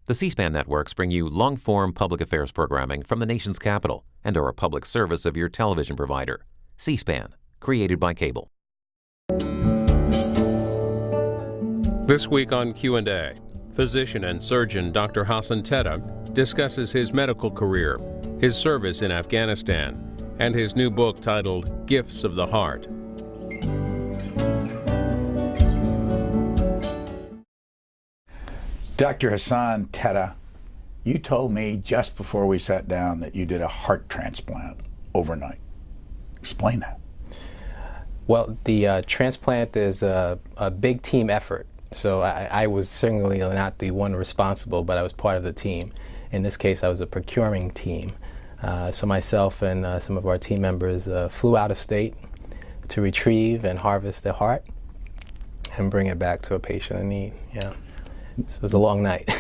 The C-SPAN networks bring you long-form public affairs programming from the nation's capital and are a public service of your television provider. C-SPAN, created by cable. This week on Q&A, physician and surgeon Dr. Hassan Tetteh discusses his medical career, his service in Afghanistan, and his new book titled Gifts of the Heart. Dr. Hassan Tetteh, you told me just before we sat down that you did a heart transplant overnight. Explain that. Well, the transplant is a big team effort. So I was certainly not the one responsible, but I was part of the team. In this case, I was a procuring team. So myself and some of our team members flew out of state to retrieve and harvest the heart and bring it back to a patient in need. Yeah. So it was a long night.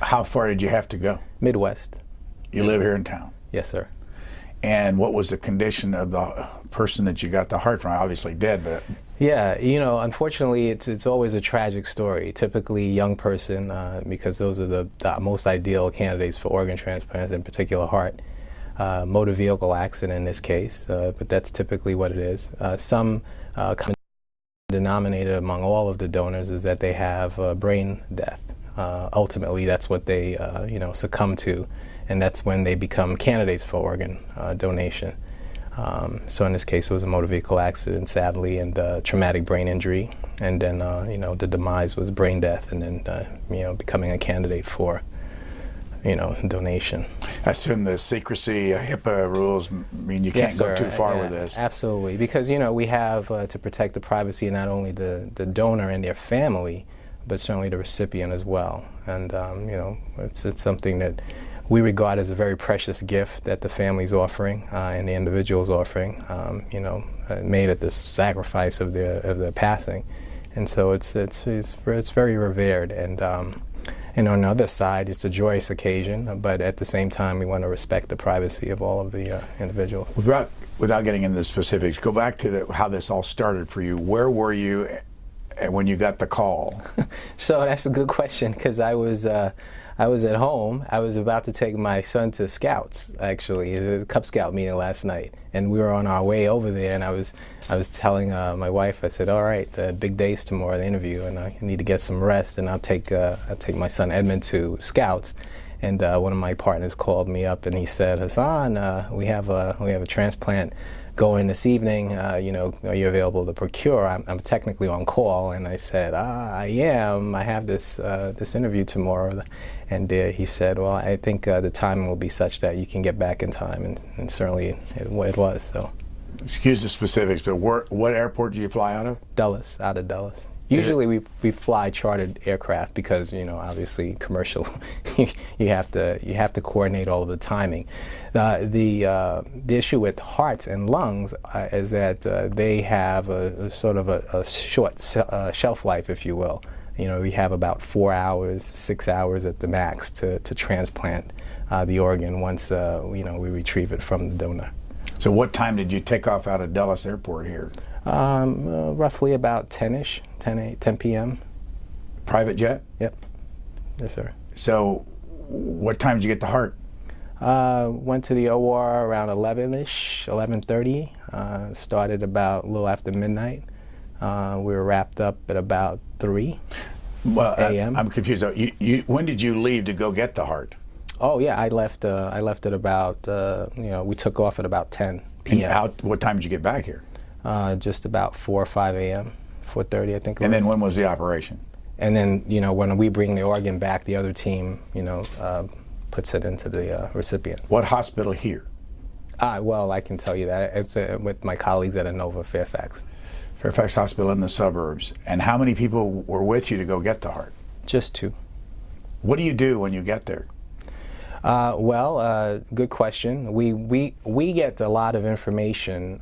How far did you have to go? Midwest. You live here in town? Yes, sir. And what was the condition of the person that you got the heart from? Obviously dead, but... Yeah, you know, unfortunately, it's always a tragic story. Typically, young person, because those are the most ideal candidates for organ transplants, in particular heart. Motor vehicle accident in this case, but that's typically what it is. Some common denominator among all of the donors is that they have brain death. Ultimately, that's what they succumb to, and that's when they become candidates for organ donation. So in this case, it was a motor vehicle accident, sadly, and traumatic brain injury, and then the demise was brain death, and then becoming a candidate for donation. I assume the secrecy, HIPAA rules mean you can't go too far with this. Absolutely, because we have to protect the privacy of not only the donor and their family, but certainly the recipient as well. And it's something that we regard as a very precious gift that the family's offering and the individual's offering. Made at the sacrifice of their passing, and so it's very revered. And on the other side, it's a joyous occasion, but at the same time, we want to respect the privacy of all of the individuals. Without getting into the specifics, go back to how this all started for you. Where were you when you got the call? So that's a good question, because I was at home. I was about to take my son to Scouts, actually, the Cub Scout meeting last night, and we were on our way over there. And I was telling my wife, I said, "All right, the big day's tomorrow, the interview, and I need to get some rest, and I'll take my son Edmund to Scouts." And one of my partners called me up, and he said, "Hassan, we have a transplant going this evening. Are you available to procure?" I'm technically on call, and I said, "I am. I have this interview tomorrow." And he said, "Well, I think the timing will be such that you can get back in time," and certainly it was. So, excuse the specifics, but what airport did you fly out of? Dulles, out of Dulles. Usually we fly chartered aircraft because obviously commercial, you have to coordinate all of the timing. The issue with hearts and lungs is that they have a sort of a short shelf life, if you will. We have about 4 hours, 6 hours at the max to transplant the organ once we retrieve it from the donor. So what time did you take off out of Dulles Airport here? Roughly about 10-ish, 10 p.m. Private jet? Yep. Yes, sir. So what time did you get the heart? Went to the OR around 11-ish, 11:30. Started about a little after midnight. We were wrapped up at about 3 a.m. I'm confused. When did you leave to go get the heart? Oh yeah, I left at about we took off at about 10 p.m. What time did you get back here? Just about 4 or 5 a.m. 4:30, I think. And then when was the operation? And then when we bring the organ back, the other team puts it into the recipient. What hospital here? Well, I can tell you that it's with my colleagues at Nova Fairfax. Fairfax Hospital in the suburbs. And how many people were with you to go get the heart? Just 2. What do you do when you get there? Good question. We get a lot of information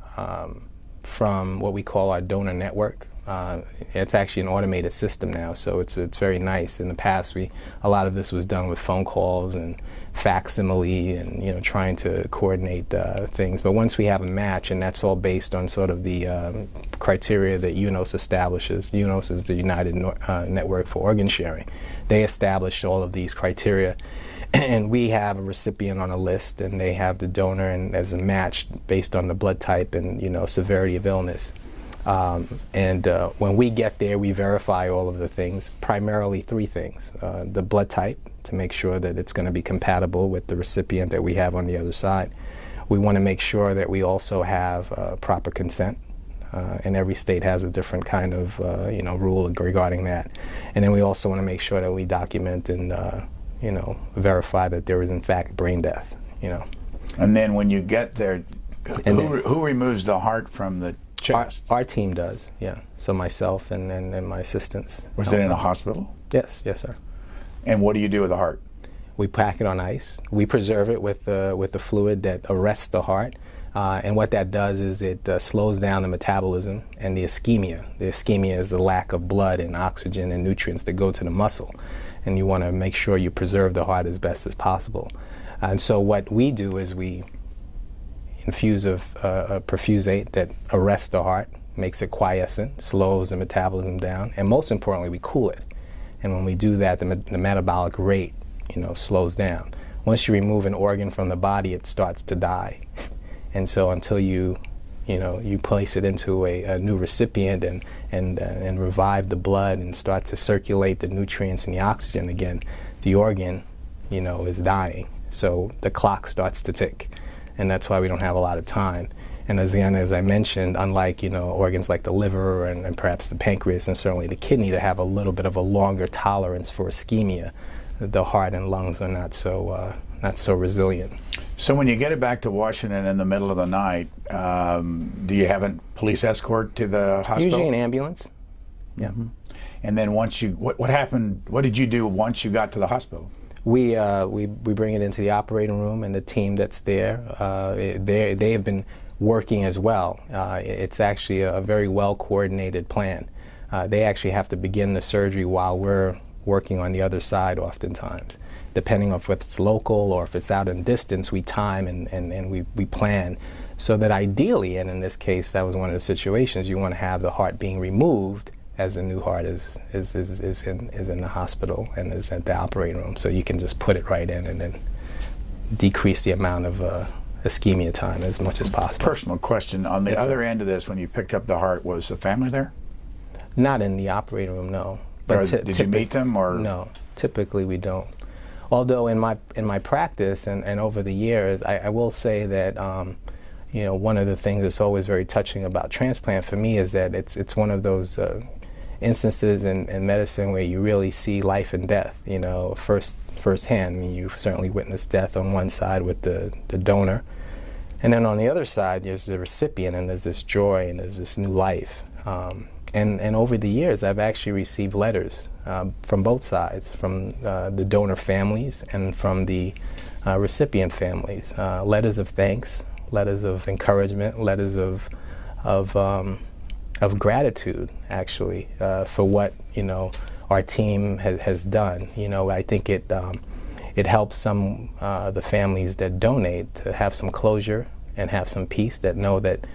from what we call our donor network. It's actually an automated system now, so it's very nice. In the past, a lot of this was done with phone calls and facsimile and trying to coordinate things. But once we have a match, and that's all based on sort of the criteria that UNOS establishes. UNOS is the United Network for Organ Sharing. They established all of these criteria. And we have a recipient on a list, and they have the donor, and as a match based on the blood type and severity of illness. When we get there, we verify all of the things, primarily 3 things: the blood type, to make sure that it's going to be compatible with the recipient that we have on the other side. We want to make sure that we also have proper consent. And every state has a different kind of rule regarding that. And then we also want to make sure that we document and verify that there is in fact brain death. And then when you get there, who removes the heart from the chest? Our team does, yeah. So myself and my assistants. Was it in a hospital? Yes, sir. And what do you do with the heart? We pack it on ice. We preserve it with the fluid that arrests the heart. And what that does is it slows down the metabolism and the ischemia. The ischemia is the lack of blood and oxygen and nutrients that go to the muscle. And you want to make sure you preserve the heart as best as possible. And so what we do is we infuse a perfusate that arrests the heart, makes it quiescent, slows the metabolism down, and most importantly, we cool it. And when we do that, the metabolic rate, slows down. Once you remove an organ from the body, it starts to die. And so until you place it into a new recipient and revive the blood and start to circulate the nutrients and the oxygen again, the organ, is dying. So the clock starts to tick, and that's why we don't have a lot of time. And as I mentioned, unlike organs like the liver and perhaps the pancreas and certainly the kidney, to have a little bit of a longer tolerance for ischemia, the heart and lungs are not so resilient. So when you get it back to Washington in the middle of the night, do you have a police escort to the hospital? Usually an ambulance. Yeah. Mm-hmm. And then once what happened? What did you do once you got to the hospital? We bring it into the operating room, and the team that's there, they have been working as well. It's actually a very well coordinated plan. They actually have to begin the surgery while we're working on the other side oftentimes. Depending on if it's local or if it's out in distance, we time and we plan so that ideally, and in this case, that was one of the situations, you want to have the heart being removed as a new heart is in the hospital and is at the operating room. So you can just put it right in and then decrease the amount of ischemia time as much as possible. Personal question. On the other end of this, when you picked up the heart, was the family there? Not in the operating room, no. But did you meet them, or? No, typically we don't. Although in my practice and over the years, I will say that one of the things that's always very touching about transplant for me is that it's one of those instances in medicine where you really see life and death, firsthand. I mean, you've certainly witnessed death on one side with the donor, and then on the other side there's the recipient, and there's this joy and there's this new life. And over the years, I've actually received letters from both sides, from the donor families and from the recipient families. Letters of thanks, letters of encouragement, letters of gratitude, actually, for what our team has done. I think it helps some the families that donate to have some closure and have some peace, that know that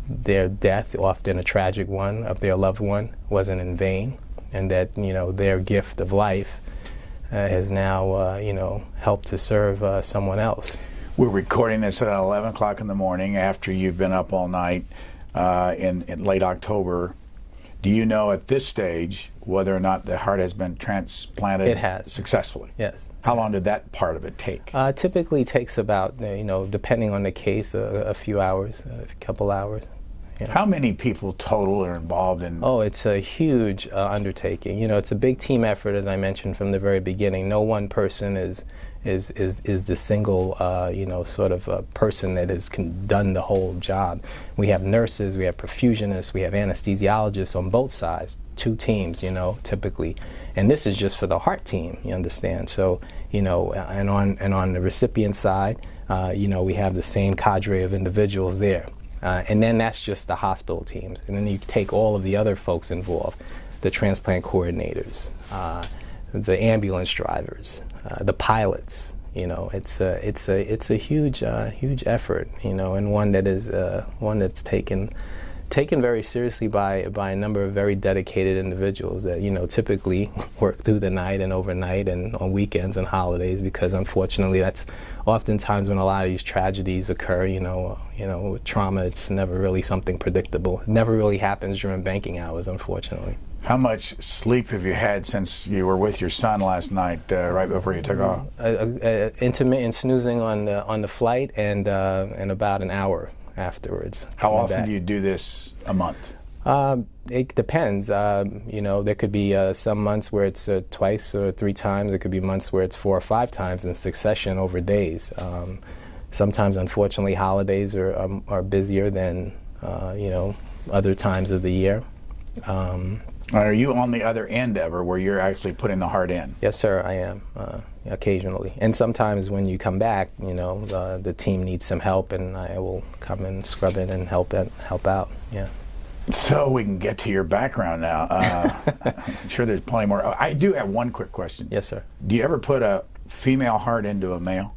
their death, often a tragic one, of their loved one wasn't in vain, and that their gift of life has now helped to serve someone else. We're recording this at 11 o'clock in the morning after you've been up all night in late October. Do you know at this stage whether or not the heart has been transplanted? It has. Successfully? Yes. How long did that part of it take? Typically takes about, depending on the case, a few hours, a couple hours. How many people total are involved in? Oh, it's a huge undertaking. It's a big team effort, as I mentioned from the very beginning. No one person is the single, sort of person that has done the whole job. We have nurses, we have perfusionists, we have anesthesiologists on both sides, 2 teams, typically. And this is just for the heart team, you understand. So, and on the recipient side, we have the same cadre of individuals there. And then that's just the hospital teams. And then you take all of the other folks involved, the transplant coordinators, the ambulance drivers, the pilots. You know, it's a huge effort. You know, and one that is one that's taken very seriously by a number of very dedicated individuals that, you know, typically work through the night and overnight and on weekends and holidays, because unfortunately that's oftentimes when a lot of these tragedies occur. You know, with trauma, it's never really something predictable. It never really happens during banking hours, unfortunately. How much sleep have you had since you were with your son last night, right before you took off? Intermittent snoozing on the flight, and about an hour afterwards. How often do you do this a month? It depends. You know, there could be some months where it's twice or three times. There could be months where it's 4 or 5 times in succession over days. Sometimes, unfortunately, holidays are busier than you know, other times of the year. Are you on the other end ever, where you're actually putting the heart in? Yes, sir, I am, occasionally. And sometimes when you come back, you know, the team needs some help, and I will come and scrub in and help out, yeah. So we can get to your background now. I'm sure there's plenty more. I do have one quick question. Yes, sir. Do you ever put a female heart into a male?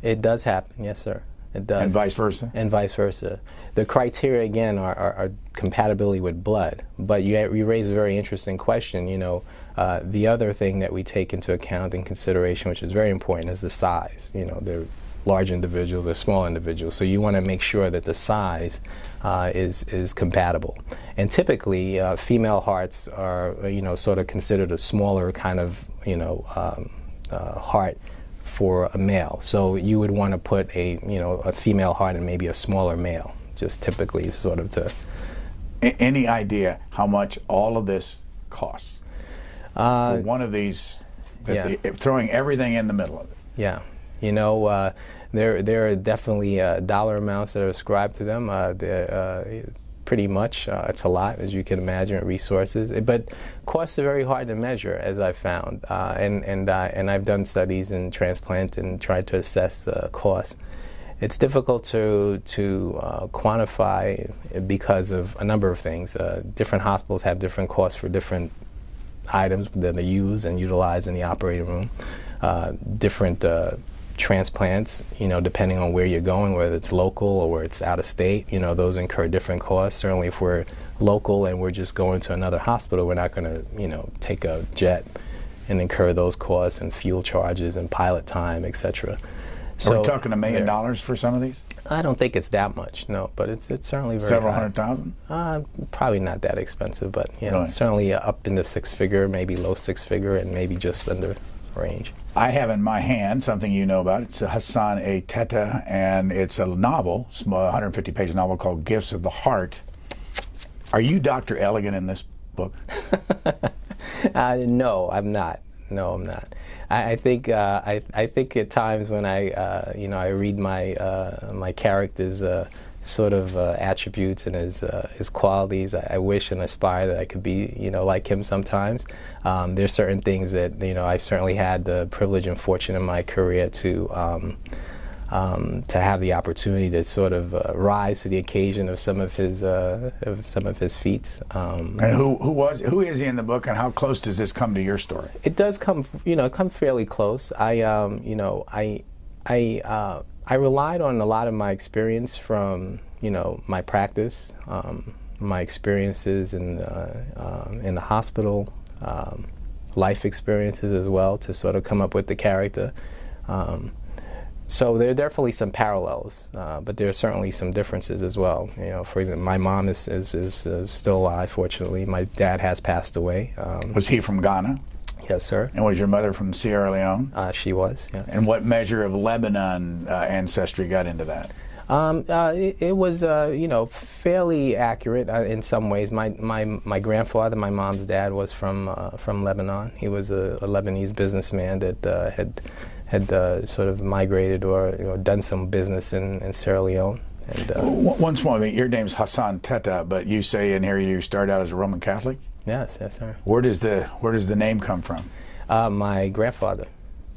It does happen, yes, sir. It does. And vice versa? And vice versa. The criteria, again, are compatibility with blood. But you raise a very interesting question. You know, the other thing that we take into account and consideration, which is very important, is the size. You know, they're large individuals, they're small individuals. So you want to make sure that the size is compatible. And typically, female hearts are, you know, sort of considered a smaller kind of, you know, heart for a male. So you would want to put a female heart in maybe a smaller male, just typically sort of to. Any idea how much all of this costs? For one of these, throwing everything in the middle of it. Yeah, you know, there are definitely dollar amounts that are ascribed to them. Pretty much, it's a lot, as you can imagine, resources. But costs are very hard to measure, as I've found, and I've done studies in transplant and tried to assess costs. It's difficult to quantify because of a number of things. Different hospitals have different costs for different items that are used and utilized in the operating room. Different transplants, you know, depending on where you're going, whether it's local or where it's out of state, you know, those incur different costs. Certainly if we're local and we're just going to another hospital, we're not going to, you know, take a jet and incur those costs and fuel charges and pilot time, etc. So, are we talking $1 million for some of these? I don't think it's that much, no, but it's certainly very Several high. $100,000? Probably not that expensive, but yeah, Really? Certainly up in the 6-figure, maybe low 6-figure, and maybe just under range. I have in my hand something you know about. It's a Hassan Tetteh, and it's a novel, small 150-page novel called Gifts of the Heart. Are you Dr. Elegant in this book? No, I'm not. No, I'm not. I think at times when I read my character's sort of attributes and his qualities, I wish and aspire that I could be, you know, like him sometimes. There's certain things that, you know, I've certainly had the privilege and fortune in my career to have the opportunity to sort of rise to the occasion of some of his feats. And who is he in the book, and how close does this come to your story? It does come fairly close. I relied on a lot of my experience from, you know, my practice, my experiences in the hospital, life experiences as well, to sort of come up with the character. So there are definitely some parallels, but there are certainly some differences as well. You know, for example, my mom is still alive, fortunately. My dad has passed away. Was he from Ghana? Yes, sir. And was your mother from Sierra Leone? She was, yes. And what measure of Lebanon ancestry got into that? It was, you know, fairly accurate in some ways. My grandfather, my mom's dad, was from Lebanon. He was a Lebanese businessman that had sort of migrated or, you know, done some business in Sierra Leone. And once more, your name's Hassan Tetteh, but you say in here you started out as a Roman Catholic? Yes, yes, sir. Where does the name come from? My grandfather.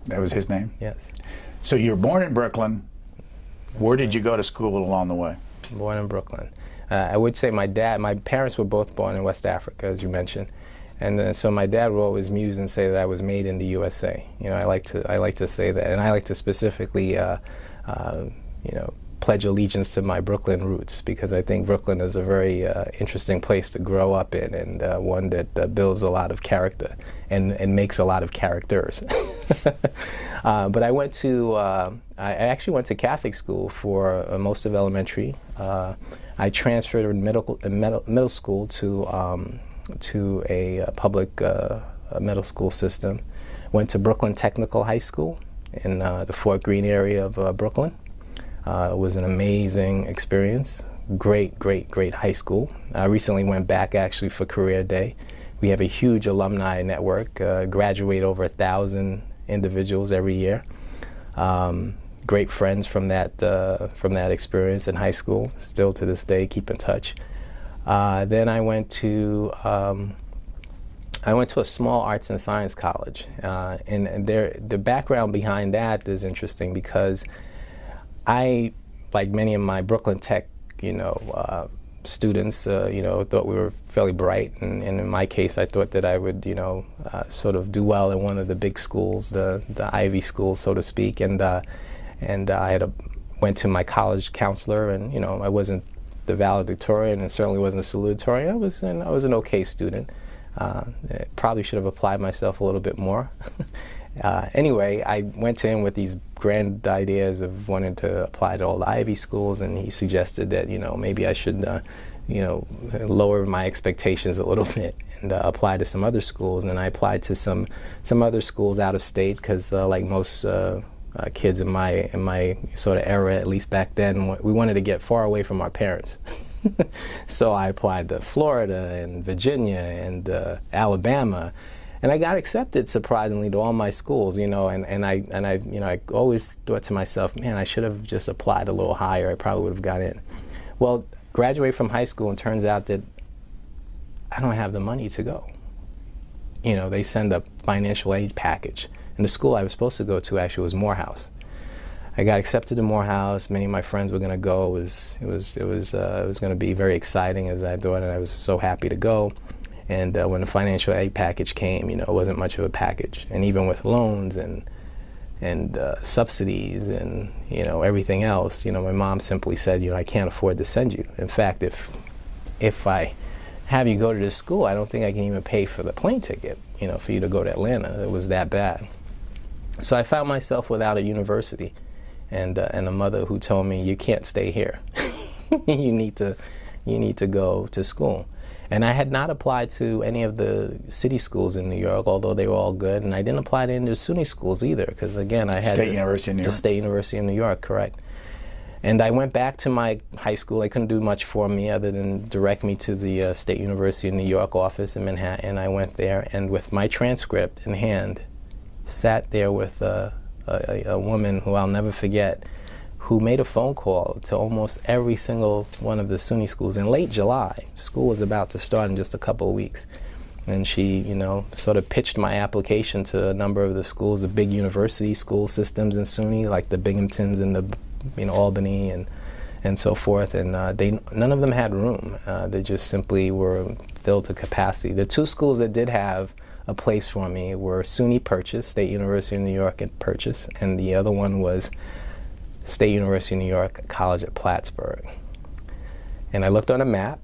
That was his name? Yes. So you were born in Brooklyn. Where did you go to school along the way? Born in Brooklyn. I would say my parents were both born in West Africa, as you mentioned. And so my dad would always muse and say that I was made in the USA. You know, I like to say that, and I like to specifically, pledge allegiance to my Brooklyn roots, because I think Brooklyn is a very interesting place to grow up in, and one that builds a lot of character and makes a lot of characters. But I actually went to Catholic school for most of elementary. I transferred in middle school to a public middle school system. Went to Brooklyn Technical High School in the Fort Greene area of Brooklyn. It was an amazing experience. Great high school. I recently went back actually for career day. We have a huge alumni network, graduate over 1,000 individuals every year. Great friends from that experience in high school. Still to this day, keep in touch. Then I went to a small arts and science college, and the background behind that is interesting because I, like many of my Brooklyn Tech, students, thought we were fairly bright, and in my case, I thought that I would, sort of do well in one of the big schools, the Ivy schools, so to speak, and I went to my college counselor, and I wasn't the valedictorian, and certainly wasn't a salutatorian. I was an okay student. Probably should have applied myself a little bit more. Anyway, I went to him with these grand ideas of wanting to apply to all the Ivy schools, and he suggested that maybe I should lower my expectations a little bit and apply to some other schools. And I applied to some other schools out of state because, like most kids in my sort of era, at least back then, we wanted to get far away from our parents. So I applied to Florida and Virginia and Alabama. And I got accepted, surprisingly, to all my schools, and I always thought to myself, man, I should have just applied a little higher. I probably would have got in. Well, graduate from high school, and turns out that I don't have the money to go. They send a financial aid package, and the school I was supposed to go to actually was Morehouse. I got accepted to Morehouse. Many of my friends were going to go. It was going to be very exciting, as I thought, and I was so happy to go. And when the financial aid package came, it wasn't much of a package. And even with loans and subsidies and everything else, my mom simply said, I can't afford to send you. In fact, if I have you go to this school, I don't think I can even pay for the plane ticket, for you to go to Atlanta. It was that bad. So I found myself without a university, and a mother who told me, you can't stay here. you need to go to school. And I had not applied to any of the city schools in New York, although they were all good. And I didn't apply to any of the SUNY schools either, because again, I had University of New York. The State University of New York, correct. And I went back to my high school. They couldn't do much for me other than direct me to the State University of New York office in Manhattan. I went there, and with my transcript in hand, sat there with a woman who I'll never forget, who made a phone call to almost every single one of the SUNY schools. In late July, school was about to start in just a couple of weeks. And she, sort of pitched my application to a number of the schools, the big university school systems in SUNY, like the Binghamtons and the, Albany and so forth. And none of them had room. They just simply were filled to capacity. The two schools that did have a place for me were SUNY Purchase, State University of New York at Purchase, and the other one was State University of New York College at Plattsburgh. And I looked on a map,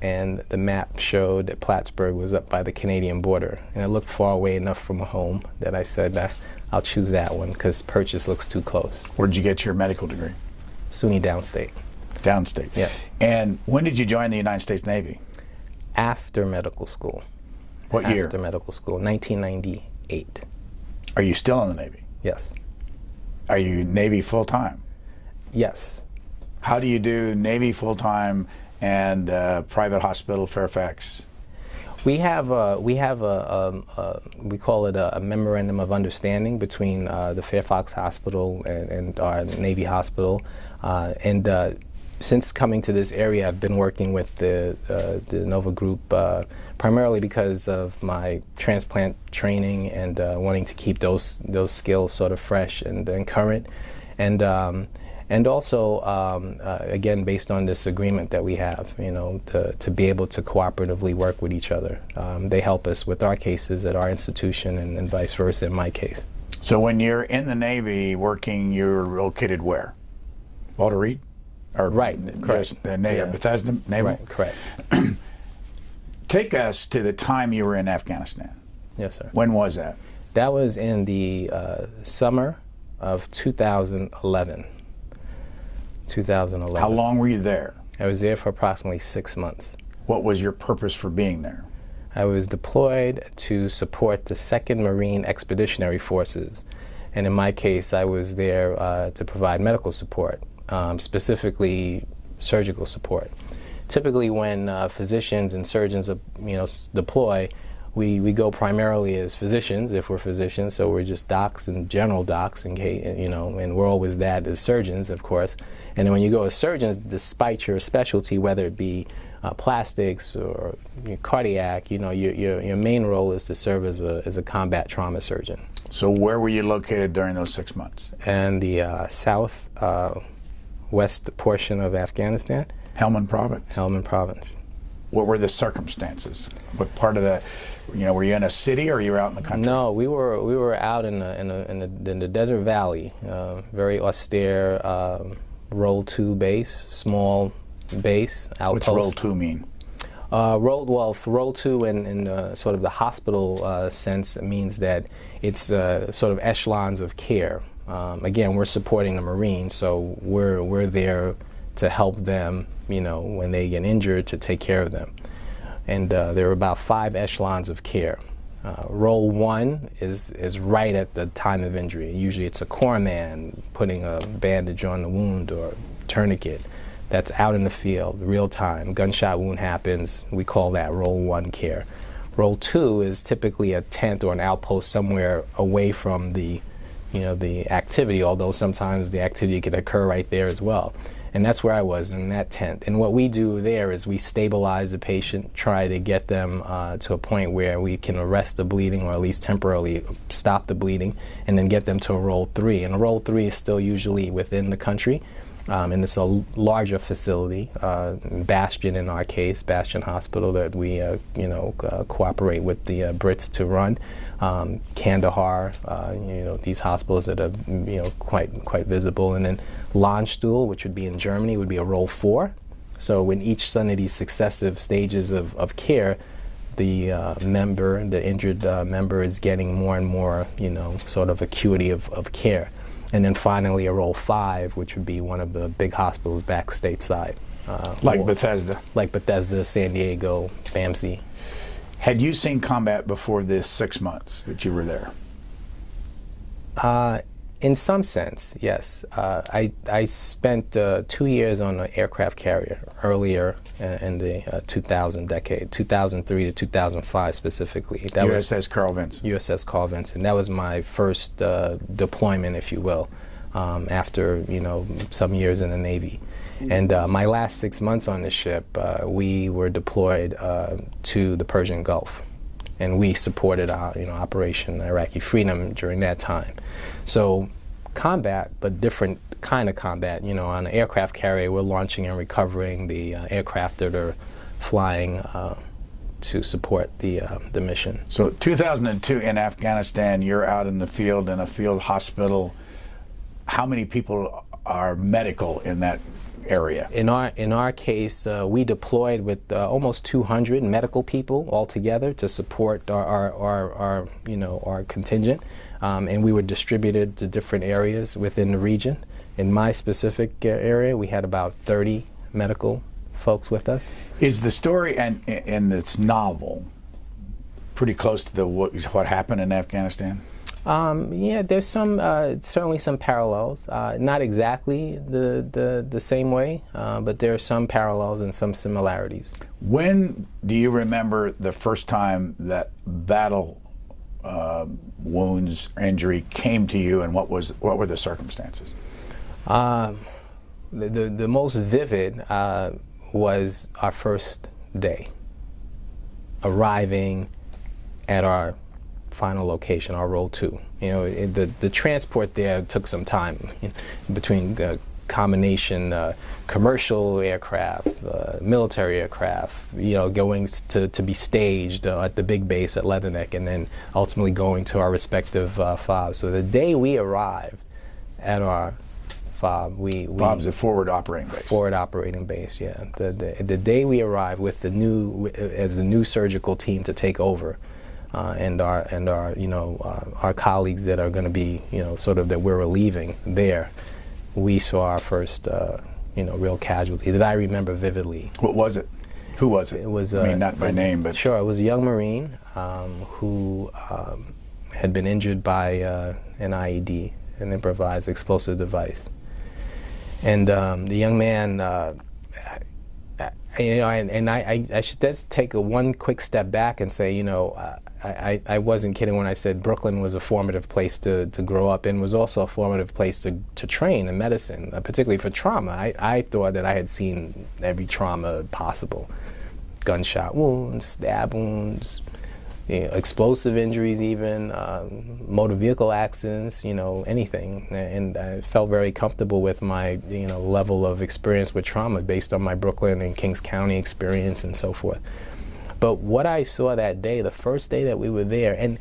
and the map showed that Plattsburgh was up by the Canadian border. And it looked far away enough from home that I said, I'll choose that one because Purchase looks too close. Where did you get your medical degree? SUNY Downstate. Downstate. Yeah. And when did you join the United States Navy? After medical school. What year? After medical school, 1998. Are you still in the Navy? Yes. Are you Navy full-time? Yes. How do you do Navy full-time and private hospital Fairfax? We call it a memorandum of understanding between the Fairfax Hospital and our Navy hospital. Since coming to this area, I've been working with the Nova Group primarily because of my transplant training and wanting to keep those skills sort of fresh and current. And And also, again, based on this agreement that we have, to be able to cooperatively work with each other. They help us with our cases at our institution and vice versa in my case. So when you're in the Navy working, you're located where? Walter Reed? Or Right, correct. Bethesda Naval? Right, correct. Take us to the time you were in Afghanistan. Yes, sir. When was that? That was in the summer of 2011. 2011. How long were you there? I was there for approximately 6 months. What was your purpose for being there? I was deployed to support the 2nd Marine Expeditionary Forces. And in my case, I was there to provide medical support, specifically surgical support. Typically when physicians and surgeons deploy, we go primarily as physicians, if we're physicians, so we're just docs and general docs, and we're always that as surgeons, of course. And then when you go as surgeons, despite your specialty, whether it be plastics or cardiac, your main role is to serve as a combat trauma surgeon. So where were you located during those 6 months? And the south west portion of Afghanistan. Helmand Province. Helmand Province. What were the circumstances? What part of the, were you in a city or you were out in the country? No, we were out in the desert valley, very austere Roll 2 base, small base outpost. What's Roll 2 mean? Roll 2 in sort of the hospital sense means that it's sort of echelons of care. Again, we're supporting the Marines, so we're there to help them, when they get injured, to take care of them. And there are about 5 echelons of care. Roll 1 is right at the time of injury. Usually it's a corpsman putting a bandage on the wound or tourniquet. That's out in the field, real time. Gunshot wound happens, we call that Roll 1 care. Roll 2 is typically a tent or an outpost somewhere away from the activity, although sometimes the activity could occur right there as well. And that's where I was, in that tent. And what we do there is we stabilize the patient, try to get them to a point where we can arrest the bleeding or at least temporarily stop the bleeding, and then get them to a Roll 3. And a Roll 3 is still usually within the country, and it's a larger facility, Bastion in our case, Bastion Hospital, that we cooperate with the Brits to run. Kandahar, these hospitals that are quite visible, and then Landstuhl, which would be in Germany, would be a Roll 4. So in each one of these successive stages of care, the injured member is getting more and more, sort of acuity of care. And then finally a Roll 5, which would be one of the big hospitals back stateside. Like Bethesda? Like Bethesda, San Diego, BAMC. Had you seen combat before this 6 months that you were there? In some sense, yes. I spent 2 years on an aircraft carrier earlier in the 2000 decade, 2003 to 2005 specifically. That USS Carl Vinson. USS Carl Vinson. That was my first deployment, if you will, after some years in the Navy. And my last 6 months on the ship, we were deployed to the Persian Gulf, and we supported our Operation Iraqi Freedom during that time. So combat, but different kind of combat. On an aircraft carrier, we're launching and recovering the aircraft that are flying to support the mission. So 2002 in Afghanistan, you're out in the field in a field hospital. How many people are medical in that area? In our case, we deployed with almost 200 medical people altogether to support our contingent, and we were distributed to different areas within the region. In my specific area, we had about 30 medical folks with us. Is the story in this novel pretty close to what happened in Afghanistan? Yeah, there's certainly some parallels. Not exactly the same way, but there are some parallels and some similarities. When do you remember the first time that battle wounds, injury came to you, and what were the circumstances? The most vivid was our first day, arriving at our final location, our Roll 2. The transport there took some time between combination commercial aircraft, military aircraft, going to be staged at the big base at Leatherneck, and then ultimately going to our respective FOBs. So the day we arrived at our FOB, FOB's a forward operating base. Forward operating base, yeah. The day we arrived with the new surgical team to take over, and our colleagues that are going to be sort of that we're relieving there, we saw our first real casualty that I remember vividly. What was it? Who was it? It was not by name, but sure. It was a young Marine who had been injured by an IED, an improvised explosive device, and the young man. I should just take one quick step back and say, I wasn't kidding when I said Brooklyn was a formative place to grow up in, was also a formative place to train in medicine, particularly for trauma. I thought that I had seen every trauma possible. Gunshot wounds, stab wounds, explosive injuries even, motor vehicle accidents, anything. And I felt very comfortable with my, level of experience with trauma based on my Brooklyn and Kings County experience and so forth. But what I saw that day, the first day that we were there, and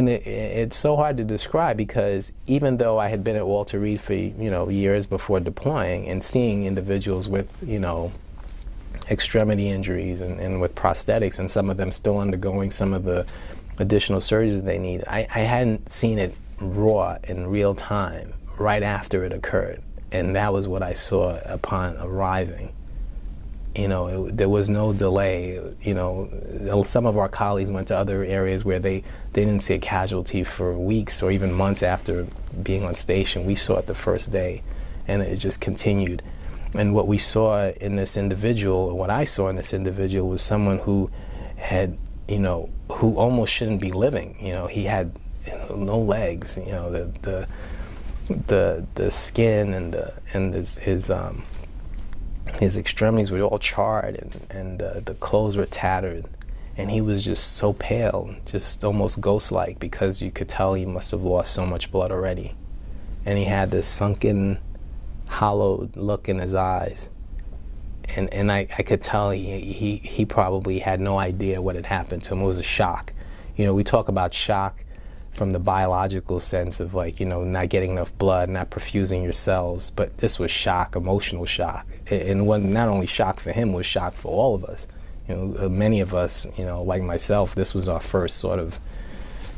it's so hard to describe, because even though I had been at Walter Reed for, years before deploying and seeing individuals with, extremity injuries and with prosthetics, and some of them still undergoing some of the additional surgeries they need, I hadn't seen it raw in real time right after it occurred. And that was what I saw upon arriving. There was no delay. Some of our colleagues went to other areas where they didn't see a casualty for weeks or even months after being on station. We saw it the first day, and it just continued. And what we saw in this individual, what I saw in this individual, was someone who had, who almost shouldn't be living. He had no legs. The skin and his extremities were all charred, and the clothes were tattered, and he was just so pale, just almost ghost-like, because you could tell he must have lost so much blood already. And he had this sunken, hollowed look in his eyes, and I could tell he probably had no idea what had happened to him. It was a shock. We talk about shock from the biological sense of not getting enough blood, not perfusing your cells, but this was shock, emotional shock. And what not only shock for him, was shock for all of us. Many of us, like myself, this was our first sort of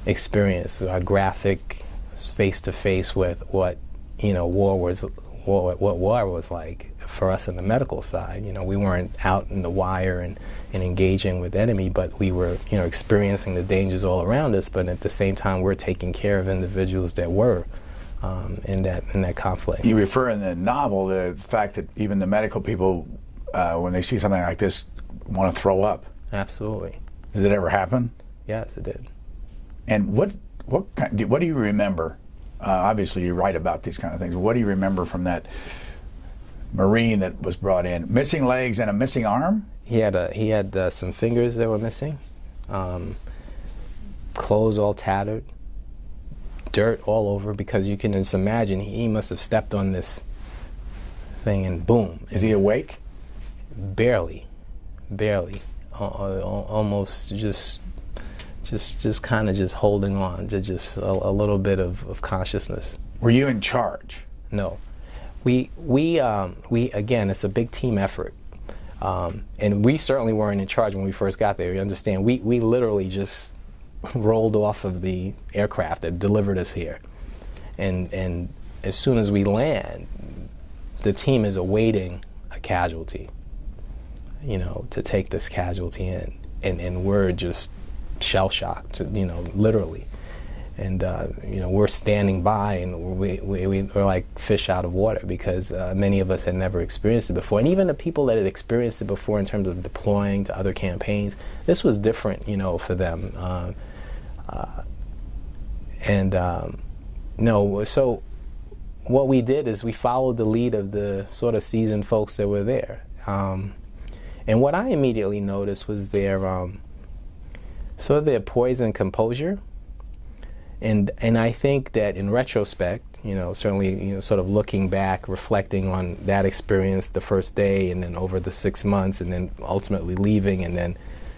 experience, our graphic face-to-face with what war was like for us in the medical side. We weren't out in the wire and engaging with enemy, but we were experiencing the dangers all around us, but at the same time we're taking care of individuals that were in that conflict. You refer in the novel to the fact that even the medical people, when they see something like this, want to throw up. Absolutely. Does it ever happen? Yes, it did. And what do you remember? Obviously, you write about these kind of things. What do you remember from that Marine that was brought in? Missing legs and a missing arm? He had some fingers that were missing, clothes all tattered, dirt all over, because you can just imagine he must have stepped on this thing and boom. Is he awake? Barely, almost just kind of just holding on to just a little bit of consciousness. Were you in charge? No. We again, it's a big team effort. And we certainly weren't in charge when we first got there. You understand, we literally just rolled off of the aircraft that delivered us here. And as soon as we land, the team is awaiting a casualty, to take this casualty in. And we're just shell-shocked, literally. And we're standing by, and we're like fish out of water, because many of us had never experienced it before. And even the people that had experienced it before in terms of deploying to other campaigns, this was different, for them. So what we did is we followed the lead of the sort of seasoned folks that were there. And what I immediately noticed was their sort of their poise and composure. And I think that in retrospect, certainly, sort of looking back, reflecting on that experience the first day, and then over the 6 months, and then ultimately leaving, and then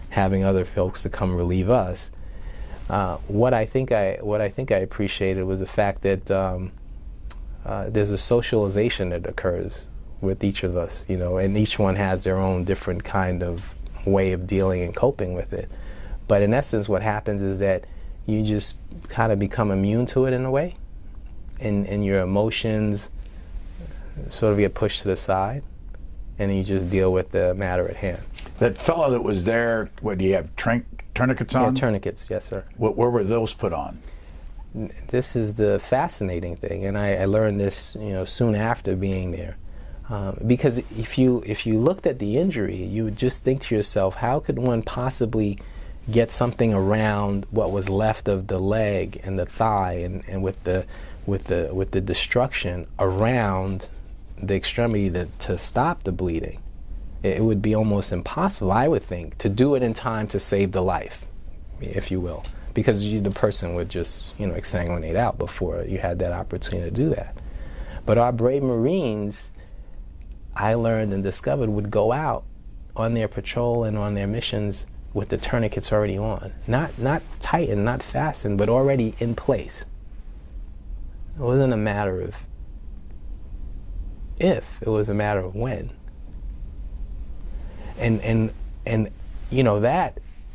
having other folks to come relieve us. What I think I appreciated was the fact that there's a socialization that occurs with each of us, and each one has their own different kind of way of dealing and coping with it. But in essence, what happens is that you just kind of become immune to it in a way, and your emotions sort of get pushed to the side, and you just deal with the matter at hand. That fellow that was there, what, do you have tourniquets on? Yeah, tourniquets, yes, sir. Where were those put on? This is the fascinating thing, and I learned this, soon after being there. Because if you looked at the injury, you would just think to yourself, how could one possibly get something around what was left of the leg and the thigh, and with the destruction around the extremity to stop the bleeding? It would be almost impossible, I would think, to do it in time to save the life, if you will, because the person would just exsanguinate out before you had that opportunity to do that. But our brave Marines, I learned and discovered, would go out on their patrol and on their missions with the tourniquets already on. Not tightened, not fastened, but already in place. It wasn't a matter of if, it was a matter of when. And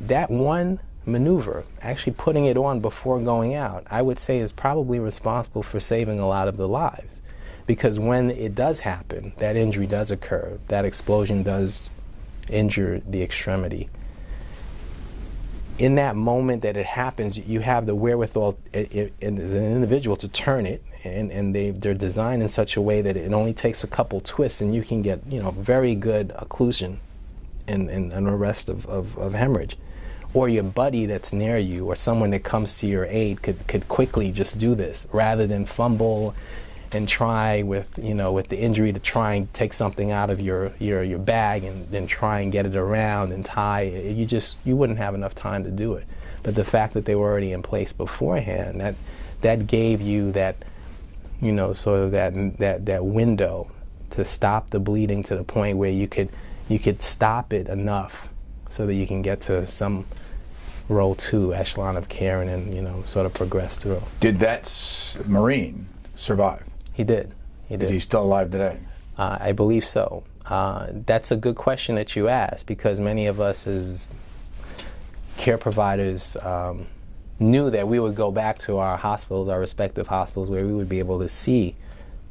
that one maneuver, actually putting it on before going out, I would say is probably responsible for saving a lot of the lives. Because when it does happen, that injury does occur, that explosion does injure the extremity. In that moment that it happens, you have the wherewithal as an individual to turn it, and they're designed in such a way that it only takes a couple twists, and you can get very good occlusion and an arrest of hemorrhage. Or your buddy that's near you, or someone that comes to your aid, could quickly just do this rather than fumble and try with the injury to try and take something out of your bag and then try and get it around and tie. You wouldn't have enough time to do it. But the fact that they were already in place beforehand, that gave you that sort of that window to stop the bleeding to the point where you could stop it enough so that you can get to some row 2 echelon of care and then sort of progress through. Did that Marine survive? He did. Is he still alive today? I believe so. That's a good question that you asked, because many of us as care providers knew that we would go back to our hospitals, our respective hospitals, where we would be able to see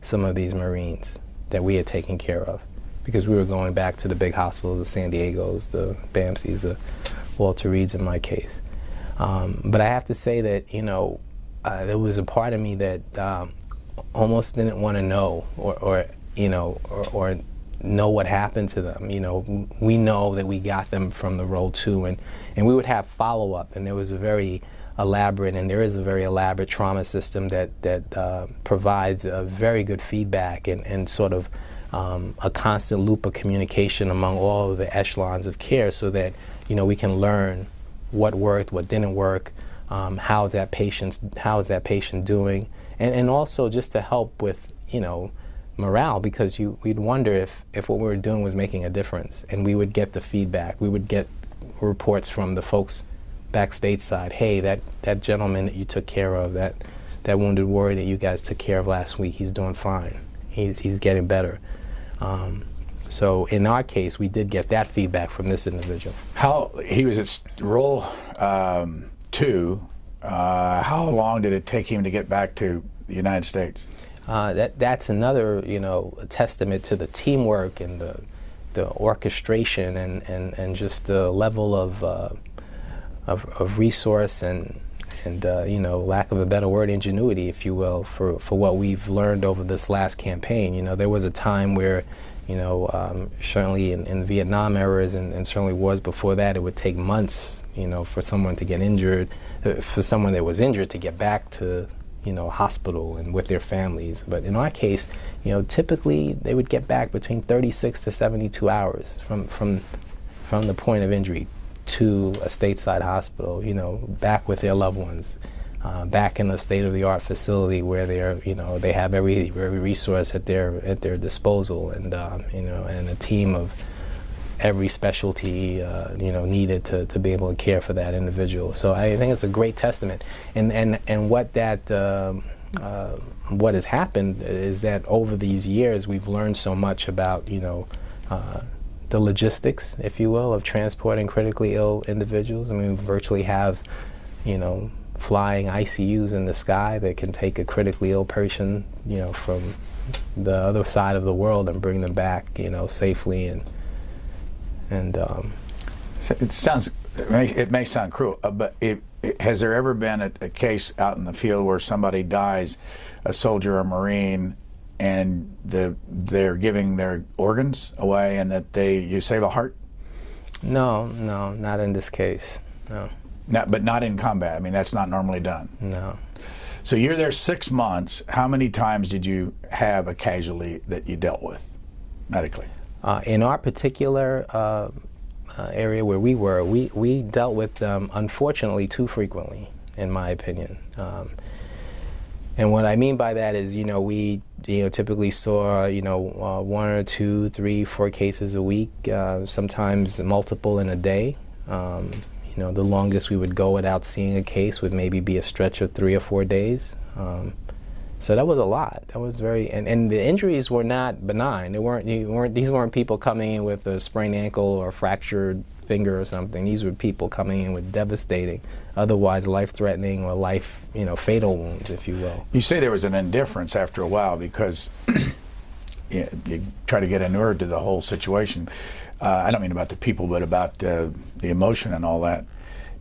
some of these Marines that we had taken care of, because we were going back to the big hospitals, the San Diegos, the BAMCs, the Walter Reeds in my case. But I have to say that there was a part of me that almost didn't want to know or know what happened to them. We know that we got them from the row 2, and we would have follow-up, and there was a very elaborate, and there is a very elaborate trauma system that provides a very good feedback and sort of a constant loop of communication among all of the echelons of care, so that we can learn what worked, what didn't work, how is that patient doing, and also just to help with morale, because we'd wonder if what we were doing was making a difference, and we would get the feedback. We would get reports from the folks back stateside. Hey, that gentleman that you took care of, that wounded warrior that you guys took care of last week, he's doing fine. He's getting better. So in our case, we did get that feedback from this individual. He was at roll 2. How long did it take him to get back to the United States? That's another testament to the teamwork and the orchestration and just the level of resource and lack of a better word, ingenuity, if you will, for what we've learned over this last campaign. There was a time where certainly in Vietnam eras and certainly wars before that, it would take months for someone to get injured, for someone that was injured to get back to hospital and with their families. But in our case, typically they would get back between 36 to 72 hours from the point of injury to a stateside hospital, back with their loved ones. back in a state-of-the-art facility where they have every resource at their disposal, and and a team of every specialty needed to be able to care for that individual. So I think it's a great testament, and what has happened is that over these years we've learned so much about the logistics, if you will, of transporting critically ill individuals. I mean, we virtually have flying ICUs in the sky that can take a critically ill person from the other side of the world and bring them back safely, it may sound cruel, but has there ever been a case out in the field where somebody dies, a soldier or Marine, and they're giving their organs away, and that you save a heart? No, not in this case. No. But not in combat. I mean, that's not normally done. No. So you're there 6 months. How many times did you have a casualty that you dealt with medically? In our particular area where we were, we dealt with them, unfortunately, too frequently, in my opinion. And what I mean by that is, we typically saw 1 or 2, 3, 4 cases a week, sometimes multiple in a day. The longest we would go without seeing a case would maybe be a stretch of 3 or 4 days. So that was a lot. That was very, and the injuries were not benign. These weren't people coming in with a sprained ankle or fractured finger or something. These were people coming in with devastating, otherwise life-threatening or fatal wounds, if you will. You say there was an indifference after a while because you try to get inured to the whole situation. I don't mean about the people, but about the emotion and all that.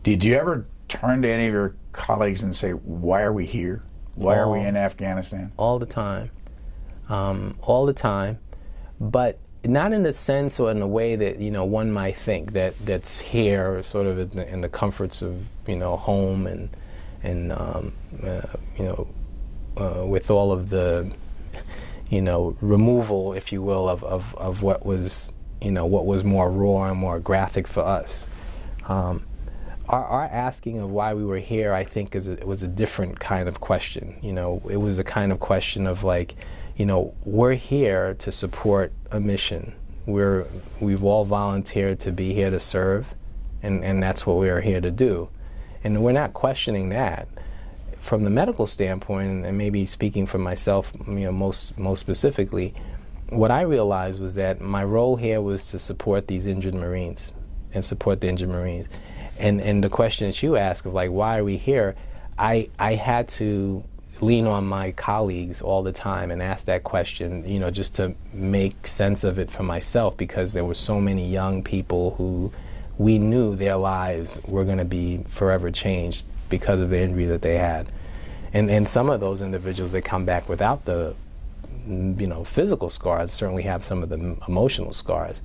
Did you ever turn to any of your colleagues and say, why are we here? Why are we in Afghanistan? All the time. All the time. But not in the sense or in the way that, one might think that's here sort of in the comforts of, home and with all of the, removal, if you will, of what was, what was more raw and more graphic for us. Our asking of why we were here, I think, was a different kind of question. It was the kind of question of we're here to support a mission. We've all volunteered to be here to serve, and that's what we are here to do. And we're not questioning that. From the medical standpoint, and maybe speaking for myself, most specifically, what I realized was that my role here was to support these injured Marines and support the injured Marines. And the question that you ask of why are we here, I had to lean on my colleagues all the time and ask that question, just to make sense of it for myself, because there were so many young people who we knew their lives were going to be forever changed because of the injury that they had. And some of those individuals that come back without the physical scars certainly have some of the emotional scars.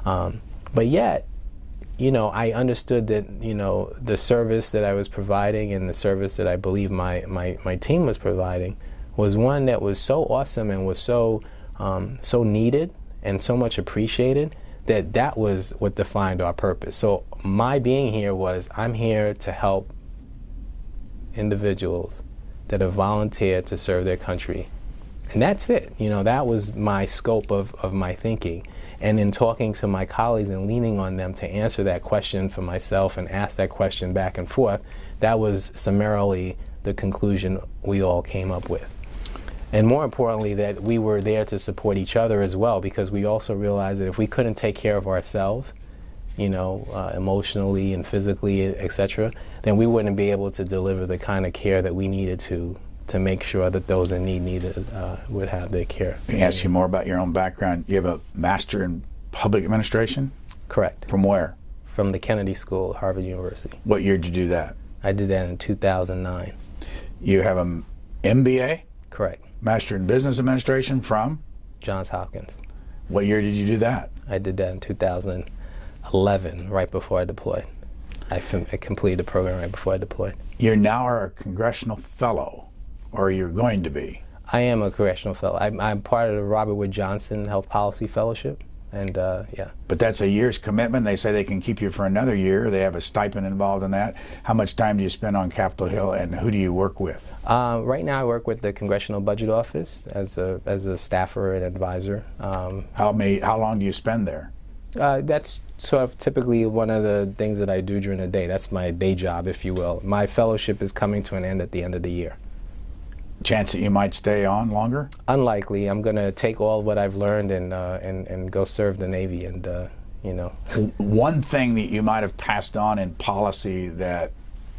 But yet, I understood that, the service that I was providing and the service that I believe my team was providing was one that was so awesome and was so needed and so much appreciated that was what defined our purpose. So my being here was, I'm here to help individuals that have volunteered to serve their country. And that's it. That was my scope of my thinking. And in talking to my colleagues and leaning on them to answer that question for myself and ask that question back and forth, that was summarily the conclusion we all came up with. And more importantly, that we were there to support each other as well, because we also realized that if we couldn't take care of ourselves, emotionally and physically, etc., then we wouldn't be able to deliver the kind of care that we needed to make sure that those in need would have their care. Let me ask you more about your own background. You have a Master in Public Administration? Correct. From where? From the Kennedy School at Harvard University. What year did you do that? I did that in 2009. You have an MBA? Correct. Master in Business Administration from? Johns Hopkins. What year did you do that? I did that in 2011, right before I deployed. I completed the program right before I deployed. You now are a congressional fellow, or you're going to be. I am a congressional fellow. I'm part of the Robert Wood Johnson Health Policy Fellowship. And yeah. But that's a year's commitment. They say they can keep you for another year. They have a stipend involved in that. How much time do you spend on Capitol Hill, and who do you work with? Right now I work with the Congressional Budget Office as a staffer and advisor. How long do you spend there? That's sort of typically one of the things that I do during the day. That's my day job, if you will. My fellowship is coming to an end at the end of the year. Chance that you might stay on longer? Unlikely. I'm going to take all what I've learned and go serve the Navy. And you know. One thing that you might have passed on in policy that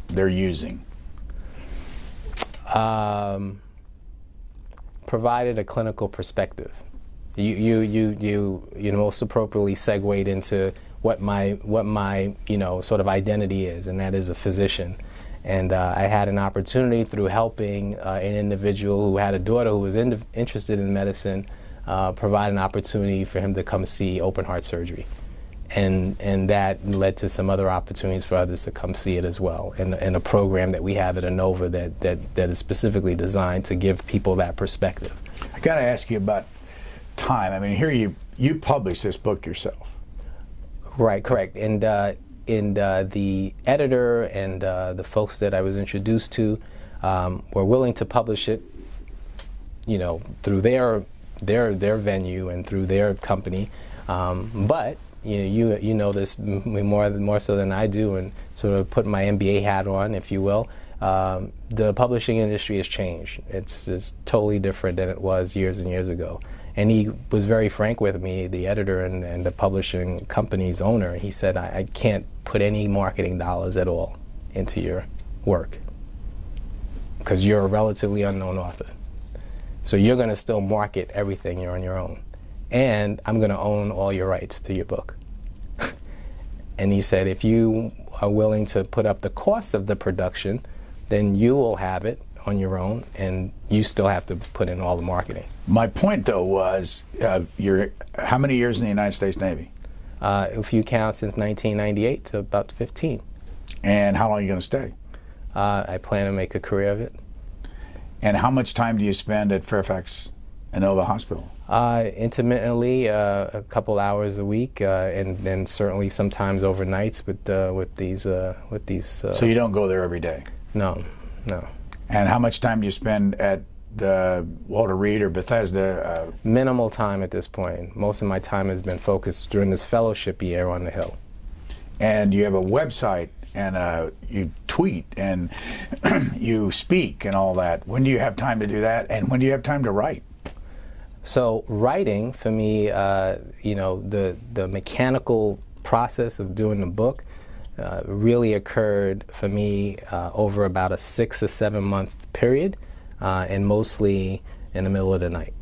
they're using? Provided a clinical perspective. You most appropriately segued into what my sort of identity is, and that is a physician. And I had an opportunity through helping an individual who had a daughter who was interested in medicine, provide an opportunity for him to come see open heart surgery. And that led to some other opportunities for others to come see it as well, and a program that we have at ANOVA that is specifically designed to give people that perspective. I got to ask you about time. I mean, here you published this book yourself. Right, correct. And the editor and the folks that I was introduced to were willing to publish it, through their venue and through their company. But you know this more so than I do, and sort of put my MBA hat on, if you will. The publishing industry has changed. It's totally different than it was years and years ago. And he was very frank with me, the editor and the publishing company's owner. He said, I can't put any marketing dollars at all into your work because you're a relatively unknown author. So you're going to still market everything. You're on your own. And I'm going to own all your rights to your book. And he said, if you are willing to put up the cost of the production, then you will have it on your own, and you still have to put in all the marketing. My point, though, was you're how many years in the United States Navy? If you count since 1998 to about 15. And how long are you going to stay? I plan to make a career of it. And how much time do you spend at Fairfax ANOVA Hospital? Intermittently, a couple hours a week, and then certainly sometimes overnights with these. So you don't go there every day? No. And how much time do you spend at the Walter Reed or Bethesda? Minimal time at this point. Most of my time has been focused during this fellowship year on the Hill. And you have a website, and you tweet, and you speak, and all that. When do you have time to do that, and when do you have time to write? So writing, for me, the mechanical process of doing the book really occurred for me over about a 6 or 7 month period, and mostly in the middle of the night,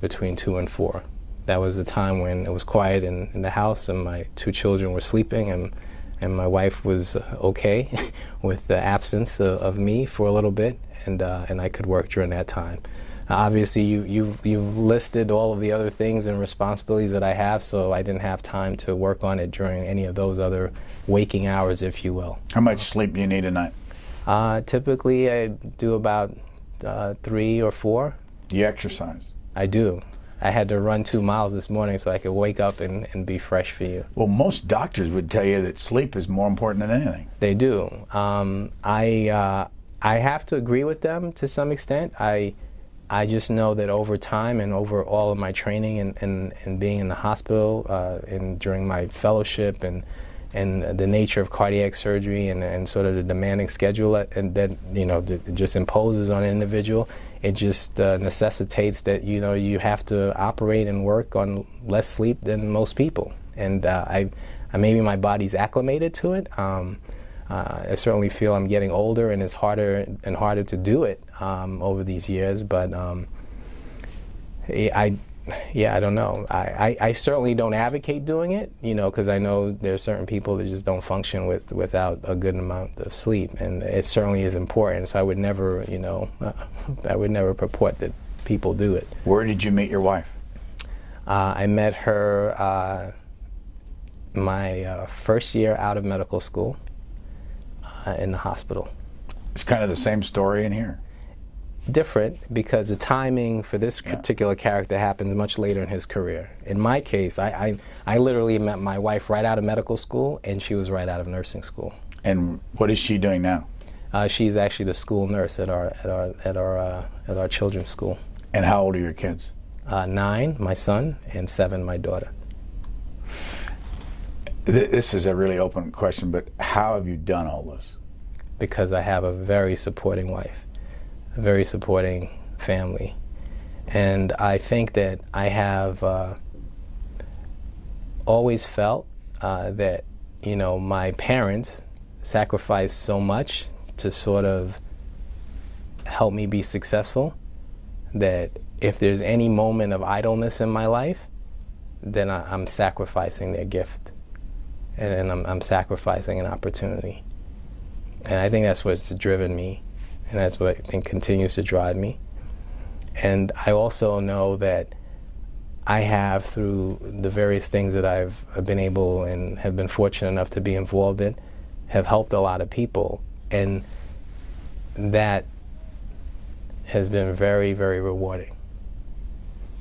between 2 and 4. That was the time when it was quiet in the house, and my 2 children were sleeping, and my wife was okay with the absence of me for a little bit, and I could work during that time. Obviously, you've listed all of the other things and responsibilities that I have, so I didn't have time to work on it during any of those other waking hours, if you will. How much sleep do you need a night? Typically, I do about 3 or 4. Do you exercise? I do. I had to run 2 miles this morning so I could wake up and be fresh for you. Well, most doctors would tell you that sleep is more important than anything. They do. I have to agree with them to some extent. I just know that over time and over all of my training and being in the hospital and during my fellowship and the nature of cardiac surgery and sort of the demanding schedule that just imposes on an individual, it just necessitates that you have to operate and work on less sleep than most people. And maybe my body's acclimated to it. I certainly feel I'm getting older, and it's harder and harder to do it over these years. But I don't know. I certainly don't advocate doing it, because I know there are certain people that just don't function without a good amount of sleep, and it certainly is important. So I would never, I would never purport that people do it. Where did you meet your wife? I met her my first year out of medical school. In the hospital. It's kind of the same story in here. different because the timing for this particular character happens much later in his career. In my case, I literally met my wife right out of medical school, and she was right out of nursing school. And what is she doing now? She's actually the school nurse at our children's school. And how old are your kids? 9, my son, and 7, my daughter. This is a really open question, but how have you done all this? Because I have a very supporting wife, a very supporting family. And I think that I have always felt that, you know, my parents sacrificed so much to sort of help me be successful, that if there's any moment of idleness in my life, then I'm sacrificing their gift. And I'm sacrificing an opportunity. And I think that's what's driven me, and that's what I think continues to drive me. And I also know that I have, through the various things that I've been able and have been fortunate enough to be involved in, have helped a lot of people. And that has been very, very rewarding.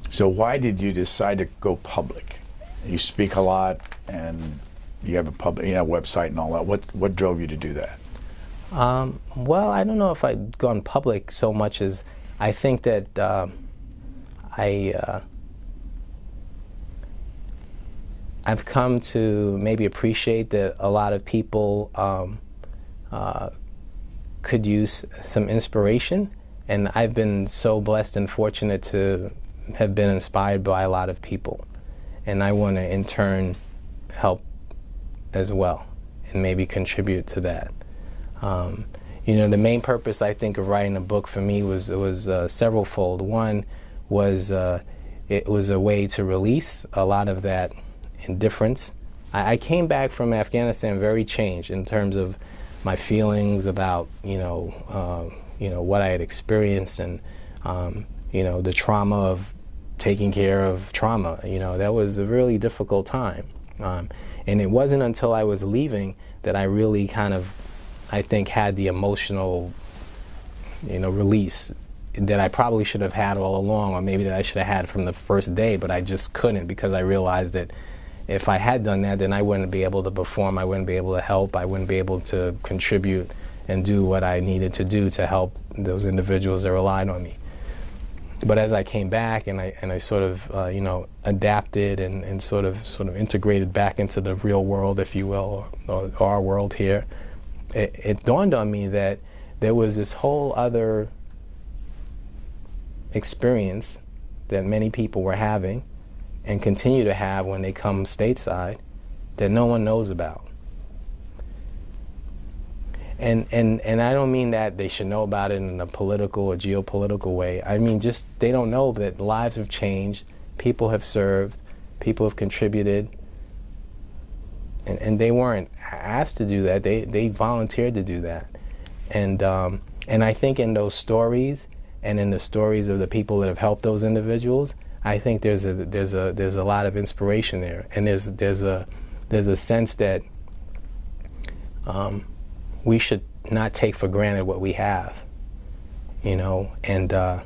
So why did you decide to go public? You speak a lot, and you have a public, website and all that. What drove you to do that? Well, I don't know if I'd gone public so much as I think that I've come to maybe appreciate that a lot of people could use some inspiration, and I've been so blessed and fortunate to have been inspired by a lot of people, and I want to in turn help as well and maybe contribute to that. The main purpose, I think, of writing a book for me was severalfold. One was it was a way to release a lot of that indifference. I came back from Afghanistan very changed in terms of my feelings about what I had experienced, and the trauma of taking care of trauma. That was a really difficult time, and it wasn't until I was leaving that I really kind of, I think, had the emotional release that I probably should have had all along, or maybe that I should have had from the first day, but I just couldn't, because I realized that if I had done that, then I wouldn't be able to perform, I wouldn't be able to help, I wouldn't be able to contribute and do what I needed to do to help those individuals that relied on me. But as I came back and I sort of adapted and sort of integrated back into the real world, if you will, or our world here, it dawned on me that there was this whole other experience that many people were having and continue to have when they come stateside that no one knows about. And I don't mean that they should know about it in a political or geopolitical way. I mean just they don't know that lives have changed, people have served, people have contributed, and they weren't asked to do that. They volunteered to do that. And I think in those stories and in the stories of the people that have helped those individuals, I think there's a lot of inspiration there, and there's a sense that we should not take for granted what we have, and I've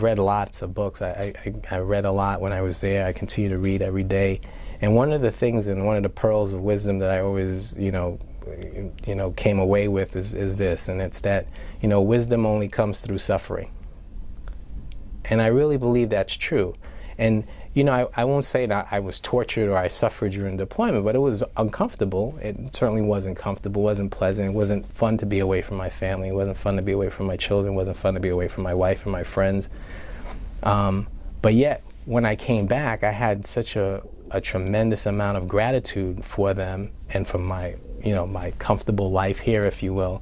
read lots of books. I read a lot when I was there. I continue to read every day, and one of the things and one of the pearls of wisdom that I always came away with is this, and it's that wisdom only comes through suffering. And I really believe that's true. And I won't say that I was tortured or I suffered during deployment, but it was uncomfortable. It certainly wasn't comfortable, wasn't pleasant. It wasn't fun to be away from my family. It wasn't fun to be away from my children. It wasn't fun to be away from my wife and my friends. But yet, when I came back, I had such a tremendous amount of gratitude for them and for my, my comfortable life here, if you will,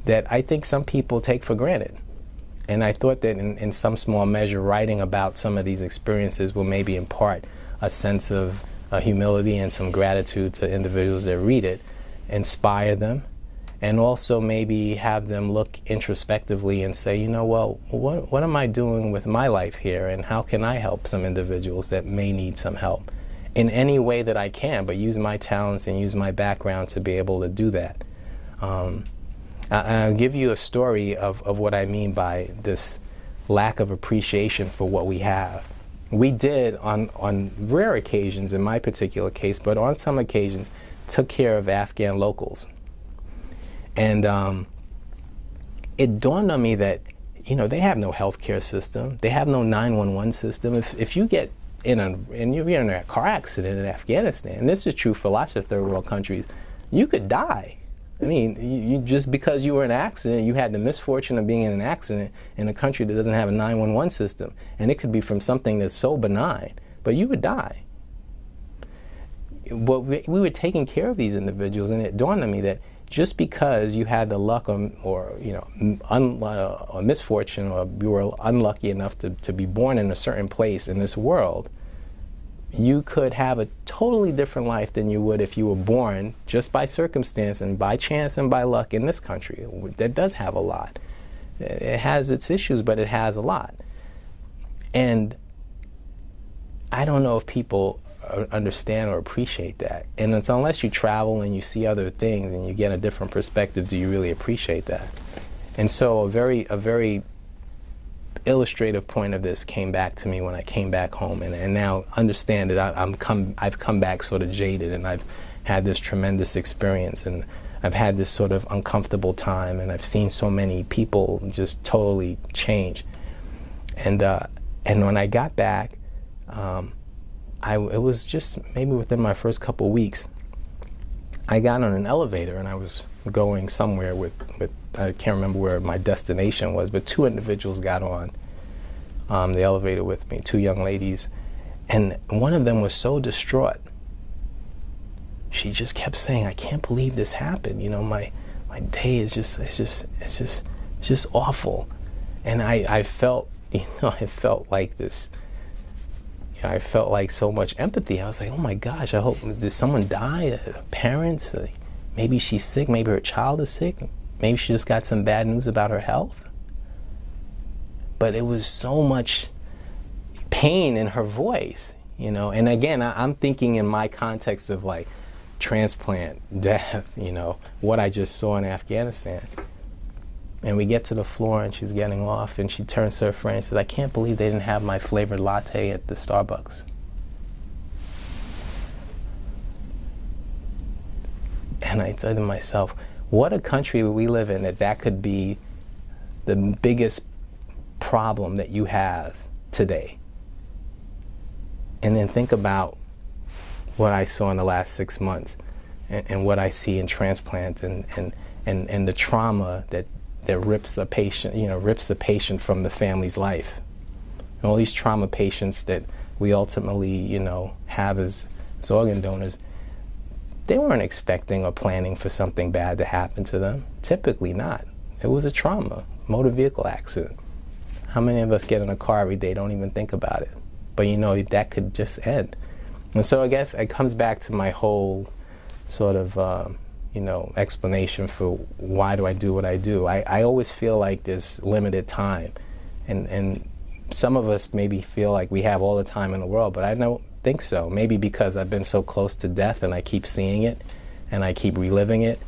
that I think some people take for granted. And I thought that in some small measure, writing about some of these experiences will maybe impart a sense of humility and some gratitude to individuals that read it, inspire them, and also maybe have them look introspectively and say, well, what am I doing with my life here, and how can I help some individuals that may need some help in any way that I can, but use my talents and use my background to be able to do that. I'll give you a story of what I mean by this lack of appreciation for what we have. We did, on rare occasions in my particular case, but on some occasions, took care of Afghan locals. And it dawned on me that, you know, they have no healthcare system. They have no 911 system. If you get in a car accident in Afghanistan, and this is true for lots of third world countries, you could die. I mean, you just because you were in an accident, you had the misfortune of being in an accident in a country that doesn't have a 911 system, and it could be from something that's so benign, but you would die. But we were taking care of these individuals, and it dawned on me that just because you had the luck or you know, a misfortune, or you were unlucky enough to be born in a certain place in this world, you could have a totally different life than you would if you were born just by circumstance and by chance and by luck in this country. That does have a lot. It has its issues, but it has a lot. And I don't know if people understand or appreciate that. And it's unless you travel and you see other things and you get a different perspective, do you really appreciate that? And so a very illustrative point of this came back to me when I came back home, and now understand that I've come back sort of jaded, and I've had this tremendous experience, and I've had this sort of uncomfortable time, and I've seen so many people just totally change. And when I got back, it was just maybe within my first couple weeks, I got on an elevator and I was going somewhere with I can't remember where my destination was, but two individuals got on the elevator with me, two young ladies, and one of them was so distraught. She just kept saying, "I can't believe this happened. You know, my day is just awful." And I felt, you know, I felt like this. I felt like so much empathy. I was like, oh my gosh, I hope, did someone die? Parents? Maybe she's sick, maybe her child is sick, maybe she just got some bad news about her health. But it was so much pain in her voice, you know. And again, I'm thinking in my context of like transplant, death, you know, what I just saw in Afghanistan. And we get to the floor and she's getting off and she turns to her friend and says, "I can't believe they didn't have my flavored latte at the Starbucks." And I said to myself, what a country we live in that could be the biggest problem that you have today. And then think about what I saw in the last 6 months and what I see in transplant and the trauma that rips a patient, you know, rips the patient from the family's life. And all these trauma patients that we ultimately, you know, have as organ donors, they weren't expecting or planning for something bad to happen to them. Typically not. It was a trauma, motor vehicle accident. How many of us get in a car every day, don't even think about it? But you know, that could just end. And so I guess it comes back to my whole sort of, you know, explanation for why do I do what I do. I always feel like there's limited time, and some of us maybe feel like we have all the time in the world, but I don't think so. Maybe because I've been so close to death and I keep seeing it and I keep reliving it.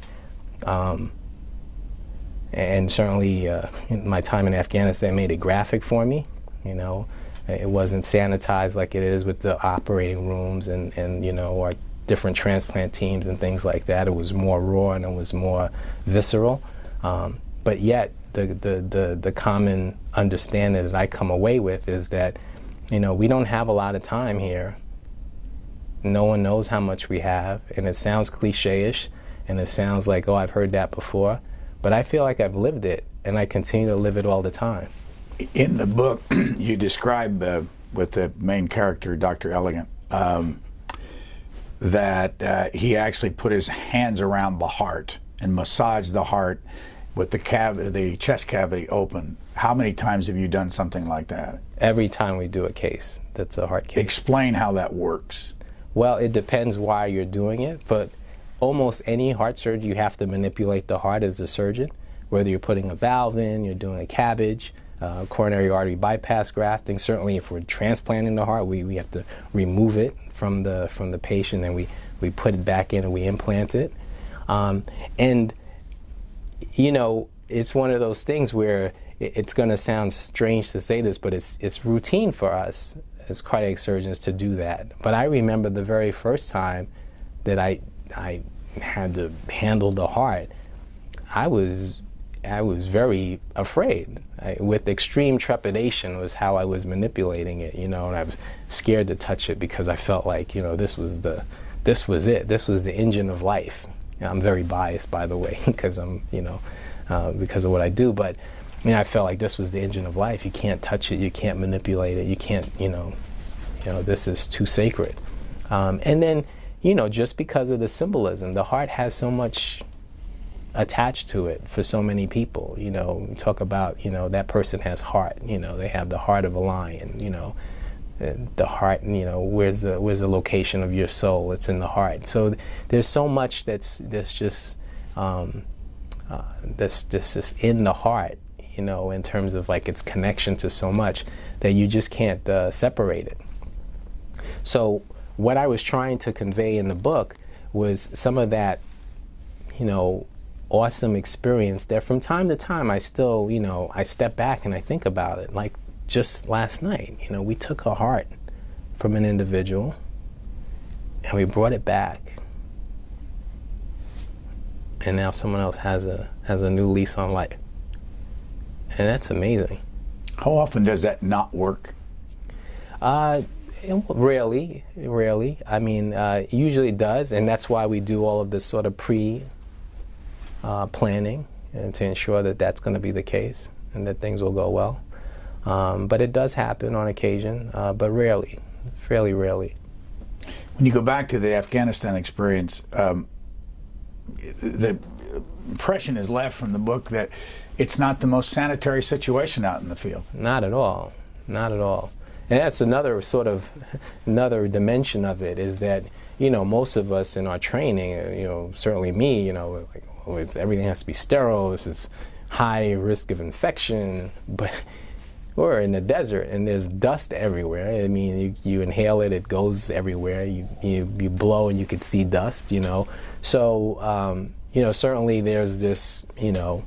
And certainly my time in Afghanistan made it graphic for me. You know, it wasn't sanitized like it is with the operating rooms and you know, our different transplant teams and things like that. It was more raw and it was more visceral, but yet the common understanding that I come away with is that, you know, we don't have a lot of time here. No one knows how much we have, and it sounds cliche-ish, and it sounds like, oh, I've heard that before, but I feel like I've lived it, and I continue to live it all the time. In the book, you describe with the main character, Dr. Elegant, that he actually put his hands around the heart and massaged the heart with the chest cavity open. How many times have you done something like that? Every time we do a case that's a heart case. Explain how that works. Well, it depends why you're doing it, but almost any heart surgery, you have to manipulate the heart as a surgeon, whether you're putting a valve in, you're doing a cabbage, coronary artery bypass grafting. Certainly if we're transplanting the heart, we have to remove it from the patient, and we put it back in and we implant it. And you know, it's one of those things where it's going to sound strange to say this, but it's routine for us as cardiac surgeons to do that. But I remember the very first time that I had to handle the heart, I was very afraid. With extreme trepidation was how I was manipulating it, you know, and I was scared to touch it because I felt like, you know, this was it. This was the engine of life. I'm very biased, by the way, because I'm, you know, because of what I do. But I mean, I felt like this was the engine of life. You can't touch it. You can't manipulate it. You can't, you know, this is too sacred. And then, you know, just because of the symbolism, the heart has so much attached to it for so many people. You know, we talk about, you know, that person has heart. You know, they have the heart of a lion. You know, the heart. You know, where's the location of your soul? It's in the heart. So there's so much that's just in the heart. You know, in terms of like its connection to so much that you just can't separate it. So what I was trying to convey in the book was some of that, you know, awesome experience that from time to time I still, you know, I step back and I think about it. Like just last night, you know, we took a heart from an individual and we brought it back. And now someone else has a new lease on life. And that's amazing. How often does that not work? Rarely. I mean, usually it does, and that's why we do all of this sort of planning and to ensure that that's going to be the case and that things will go well. But it does happen on occasion, but rarely, fairly rarely. When you go back to the Afghanistan experience, the impression is left from the book that it's not the most sanitary situation out in the field. Not at all. Not at all. And that's another dimension of it, is that, you know, most of us in our training, you know, certainly me, you know, like, oh, everything has to be sterile, this is high risk of infection, but we're in the desert and there's dust everywhere. I mean, you inhale it, it goes everywhere. You blow and you could see dust, you know. So, you know, certainly there's this, you know,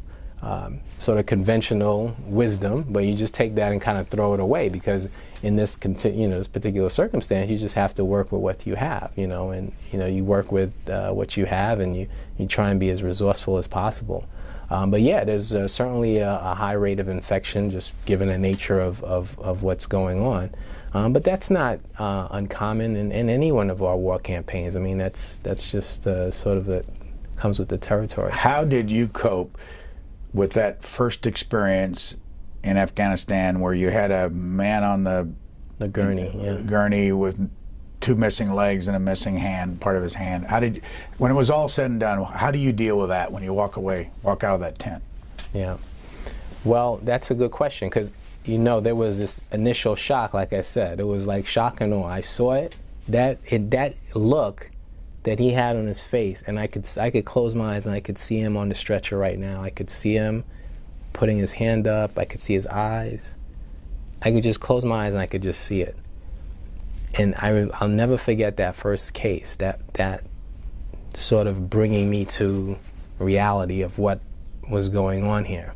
sort of conventional wisdom, but you just take that and kind of throw it away, because in this, you know, this particular circumstance, you just have to work with what you have, you know, and, you know, you work with what you have, and you try and be as resourceful as possible. But yeah, there's certainly a high rate of infection, just given the nature of what's going on. But that's not uncommon in any one of our war campaigns. I mean, that's just sort of comes with the territory. How did you cope with that first experience in Afghanistan, where you had a man on the gurney with two missing legs and a missing hand, part of his hand? When it was all said and done, how do you deal with that when you walk out of that tent? Yeah, well, that's a good question, because, you know, there was this initial shock. Like I said, it was like shock and awe. I saw it, that look that he had on his face, and I could close my eyes and I could see him on the stretcher right now. I could see him putting his hand up. I could see his eyes. I could just close my eyes and I could just see it. And I'll never forget that first case, that sort of bringing me to reality of what was going on here.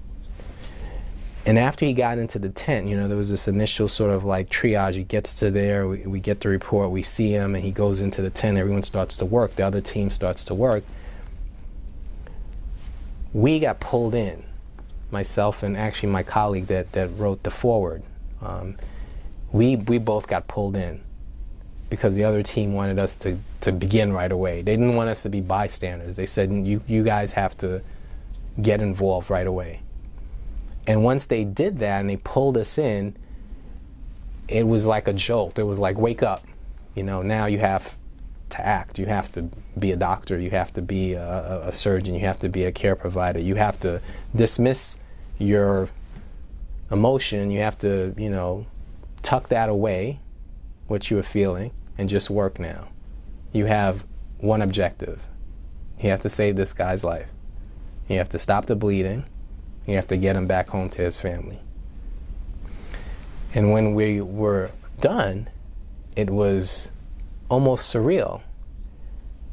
And after he got into the tent, you know, there was this initial sort of like triage. He gets to there, we get the report, we see him, and he goes into the tent, everyone starts to work, the other team starts to work. We got pulled in, myself and actually my colleague that wrote the foreword. We both got pulled in because the other team wanted us to begin right away. They didn't want us to be bystanders. They said, you guys have to get involved right away. And once they did that and they pulled us in, it was like a jolt. It was like, wake up. You know, now you have to act. You have to be a doctor. You have to be a surgeon. You have to be a care provider. You have to dismiss your emotion. You have to, you know, tuck that away, what you are feeling, and just work now. You have one objective. You have to save this guy's life. You have to stop the bleeding. You have to get him back home to his family. And when we were done, it was almost surreal.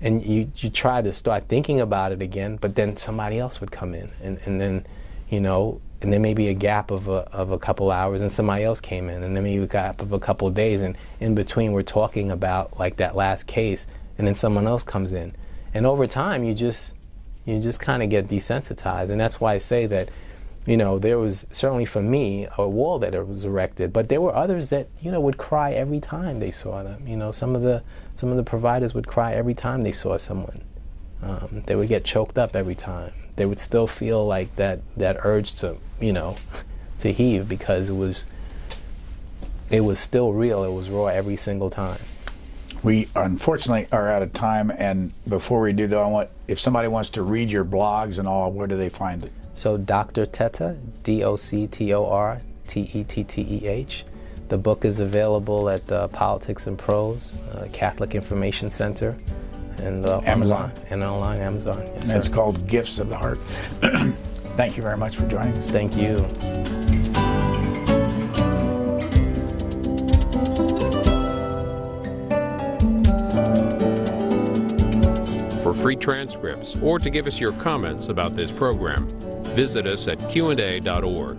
and you try to start thinking about it again, but then somebody else would come in, and then, you know, and then maybe a gap of a couple hours, and somebody else came in, and then maybe a gap of a couple of days, and in between we're talking about like that last case, and then someone else comes in, and over time you just kind of get desensitized. And that's why I say that, you know, there was certainly for me a wall that was erected, but there were others that, you know, would cry every time they saw them. You know, some of the providers would cry every time they saw someone. They would get choked up every time. They would still feel like that urge to, you know, to heave, because it was still real. It was raw every single time. We unfortunately are out of time, and before we do though, if somebody wants to read your blogs and all, where do they find it? So Dr. Tetteh, DoctorTetteh. The book is available at Politics and Prose, Catholic Information Center, and Amazon. Online Amazon. Yes, and it's called Gifts of the Heart. Thank you very much for joining us. Thank you. For free transcripts or to give us your comments about this program, visit us at qanda.org.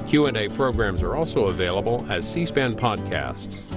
Q&A programs are also available as C-SPAN podcasts.